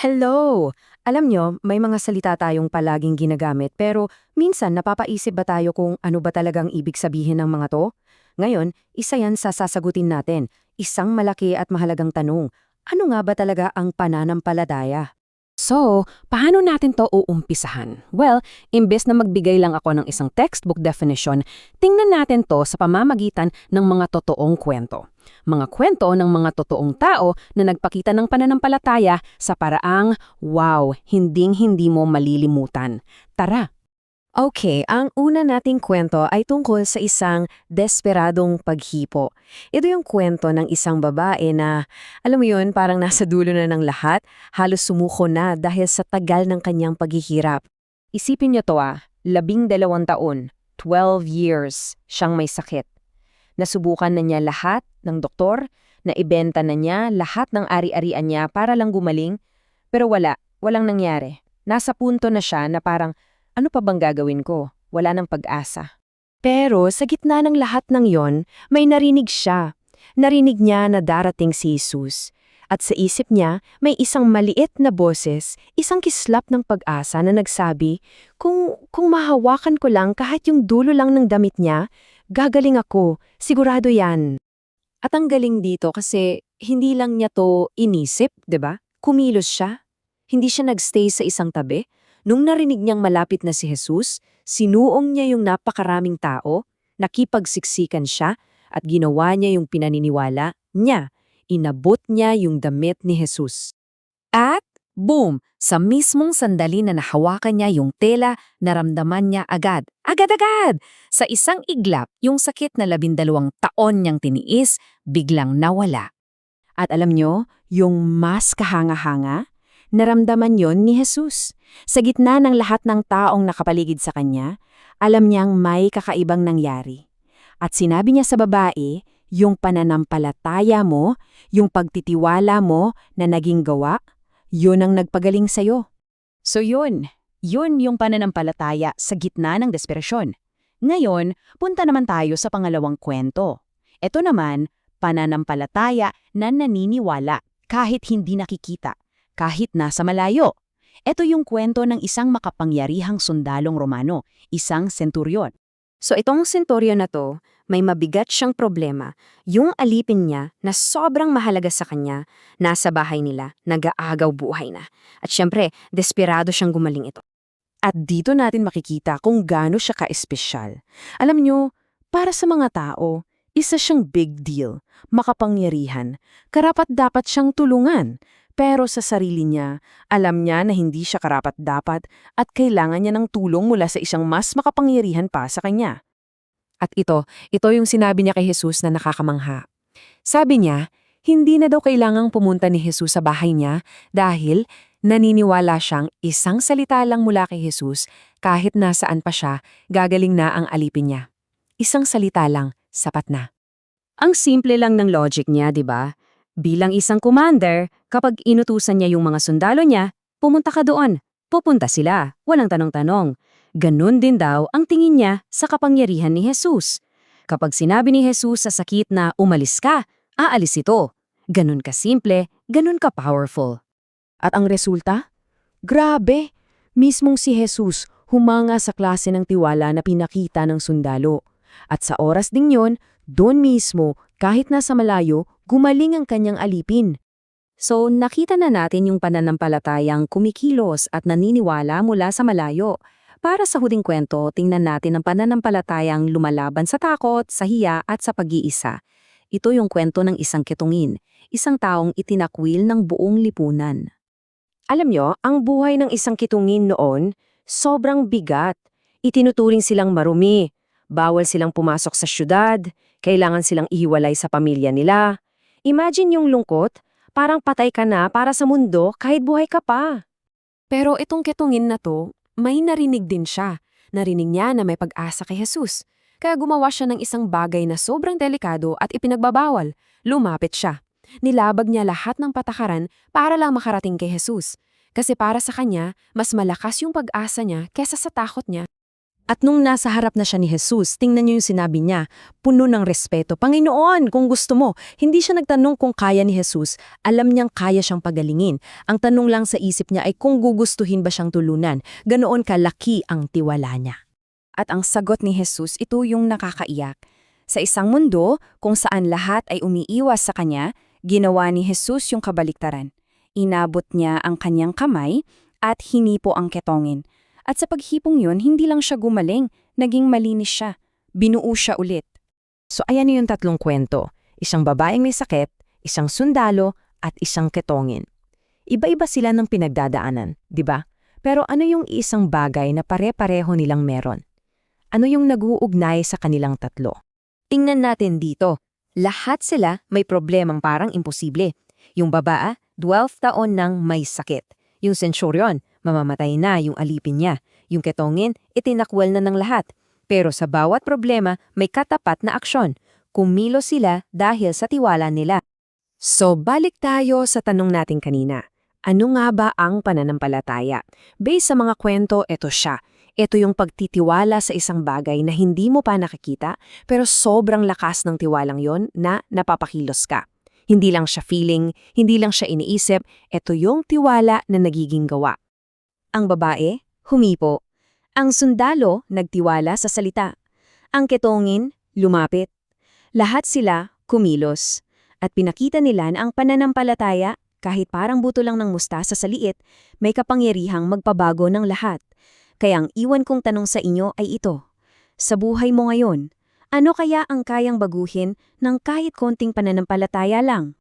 Hello! Alam nyo, may mga salita tayong palaging ginagamit pero minsan napapaisip ba tayo kung ano ba talagang ibig sabihin ng mga to? Ngayon, isa yan sa sasagutin natin. Isang malaki at mahalagang tanong. Ano nga ba talaga ang pananampalataya? So, paano natin to uumpisahan? Well, imbes na magbigay lang ako ng isang textbook definition, tingnan natin to sa pamamagitan ng mga totoong kwento. Mga kwento ng mga totoong tao na nagpakita ng pananampalataya sa paraang, wow, hinding-hindi mo malilimutan. Tara! Okay, ang una nating kwento ay tungkol sa isang desperadong paghipo. Ito yung kwento ng isang babae na, alam mo yun, parang nasa dulo na ng lahat, halos sumuko na dahil sa tagal ng kanyang paghihirap. Isipin niyo to 12 taon, 12 years, siyang may sakit. Nasubukan na niya lahat ng doktor, naibenta na niya lahat ng ari-arian niya para lang gumaling, pero walang nangyari. Nasa punto na siya na parang, ano pa bang gagawin ko? Wala ng pag-asa. Pero sa gitna ng lahat ng yon, may narinig siya. Narinig niya na darating si Jesus. At sa isip niya, may isang maliit na boses, isang kislap ng pag-asa na nagsabi, kung mahawakan ko lang kahit yung dulo lang ng damit niya, gagaling ako, sigurado yan. At ang galing dito kasi hindi lang niya to inisip, 'di ba? Kumilos siya. Hindi siya nagstay sa isang tabi. Nung narinig niyang malapit na si Jesus, sinuong niya yung napakaraming tao, nakipagsiksikan siya, at ginawa niya yung pinaniniwala niya. Inabot niya yung damit ni Jesus. At, boom! Sa mismong sandali na nahawakan niya yung tela, naramdaman niya agad. Agad-agad! Sa isang iglap, yung sakit na 12 taon niyang tiniis, biglang nawala. At alam niyo, yung mas kahanga-hanga, naramdaman yon ni Jesus. Sa gitna ng lahat ng taong nakapaligid sa kanya, alam niyang may kakaibang nangyari. At sinabi niya sa babae, yung pananampalataya mo, yung pagtitiwala mo na naging gawa, yun ang nagpagaling sa'yo. So yun yung pananampalataya sa gitna ng desperasyon. Ngayon, punta naman tayo sa pangalawang kwento. Ito naman, pananampalataya na naniniwala kahit hindi nakikita, kahit nasa malayo. Ito yung kwento ng isang makapangyarihang sundalong Romano, isang senturyon. So itong sentoryo na to, may mabigat siyang problema. Yung alipin niya na sobrang mahalaga sa kanya, nasa bahay nila, nag-aagaw buhay na. At syempre, desperado siyang gumaling ito. At dito natin makikita kung gaano siya ka-espesyal. Alam nyo, para sa mga tao, isa siyang big deal, makapangyarihan, karapat-dapat siyang tulungan. Pero sa sarili niya, alam niya na hindi siya karapat-dapat at kailangan niya ng tulong mula sa isang mas makapangyarihan pa sa kanya. At ito yung sinabi niya kay Jesus na nakakamangha. Sabi niya, hindi na daw kailangang pumunta ni Jesus sa bahay niya dahil naniniwala siyang isang salita lang mula kay Jesus kahit nasaan pa siya, gagaling na ang alipin niya. Isang salita lang, sapat na. Ang simple lang ng logic niya, di ba? Bilang isang commander, kapag inutusan niya yung mga sundalo niya, pumunta ka doon. Pupunta sila, walang tanong-tanong. Ganun din daw ang tingin niya sa kapangyarihan ni Jesus. Kapag sinabi ni Jesus sa sakit na umalis ka, aalis ito. Ganun ka simple, ganun ka powerful. At ang resulta? Grabe! Mismong si Jesus humanga sa klase ng tiwala na pinakita ng sundalo. At sa oras ding yon, doon mismo, kahit nasa malayo, gumaling ang kanyang alipin. So, nakita na natin yung pananampalatayang kumikilos at naniniwala mula sa malayo. Para sa huding kwento, tingnan natin ang pananampalatayang lumalaban sa takot, sa hiya at sa pag-iisa. Ito yung kwento ng isang ketungin, isang taong itinakwil ng buong lipunan. Alam nyo, ang buhay ng isang kitungin noon, sobrang bigat. Itinuturing silang marumi, bawal silang pumasok sa syudad, kailangan silang ihiwalay sa pamilya nila. Imagine yung lungkot, parang patay ka na para sa mundo kahit buhay ka pa. Pero itong ketungin na to, may narinig din siya. Narinig niya na may pag-asa kay Jesus. Kaya gumawa siya ng isang bagay na sobrang delikado at ipinagbabawal. Lumapit siya. Nilabag niya lahat ng patakaran para lang makarating kay Jesus. Kasi para sa kanya, mas malakas yung pag-asa niya kesa sa takot niya. At nung nasa harap na siya ni Jesus, tingnan niyo yung sinabi niya, puno ng respeto. Panginoon, kung gusto mo, hindi siya nagtanong kung kaya ni Jesus, alam niyang kaya siyang pagalingin. Ang tanong lang sa isip niya ay kung gugustuhin ba siyang tulunan. Ganoon kalaki ang tiwala niya. At ang sagot ni Jesus, ito yung nakakaiyak. Sa isang mundo kung saan lahat ay umiiwas sa kanya, ginawa ni Jesus yung kabaliktaran. Inabot niya ang kanyang kamay at hinipo ang ketongin. At sa paghipong yun, hindi lang siya gumaling, naging malinis siya. Binuo siya ulit. So ayan yung tatlong kwento. Isang babaeng may sakit, isang sundalo, at isang ketongin. Iba-iba sila ng pinagdadaanan, di ba? Pero ano yung isang bagay na pare-pareho nilang meron? Ano yung nag-uugnay sa kanilang tatlo? Tingnan natin dito. Lahat sila may problemang parang imposible. Yung baba, 12 taon nang may sakit. Yung centurion, mamamatay na yung alipin niya. Yung ketongin, itinakwel na ng lahat. Pero sa bawat problema, may katapat na aksyon. Kumilos sila dahil sa tiwala nila. So, balik tayo sa tanong natin kanina. Ano nga ba ang pananampalataya? Based sa mga kwento, ito siya. Ito yung pagtitiwala sa isang bagay na hindi mo pa nakikita, pero sobrang lakas ng tiwalang yon na napapakilos ka. Hindi lang siya feeling, hindi lang siya iniisip, ito yung tiwala na nagiging gawa. Ang babae, humipo. Ang sundalo, nagtiwala sa salita. Ang ketongin, lumapit. Lahat sila, kumilos. At pinakita nila na ang pananampalataya, kahit parang buto lang ng mustasa sa liit, may kapangyarihang magpabago ng lahat. Kaya ang iwan kong tanong sa inyo ay ito. Sa buhay mo ngayon, ano kaya ang kayang baguhin ng kahit konting pananampalataya lang?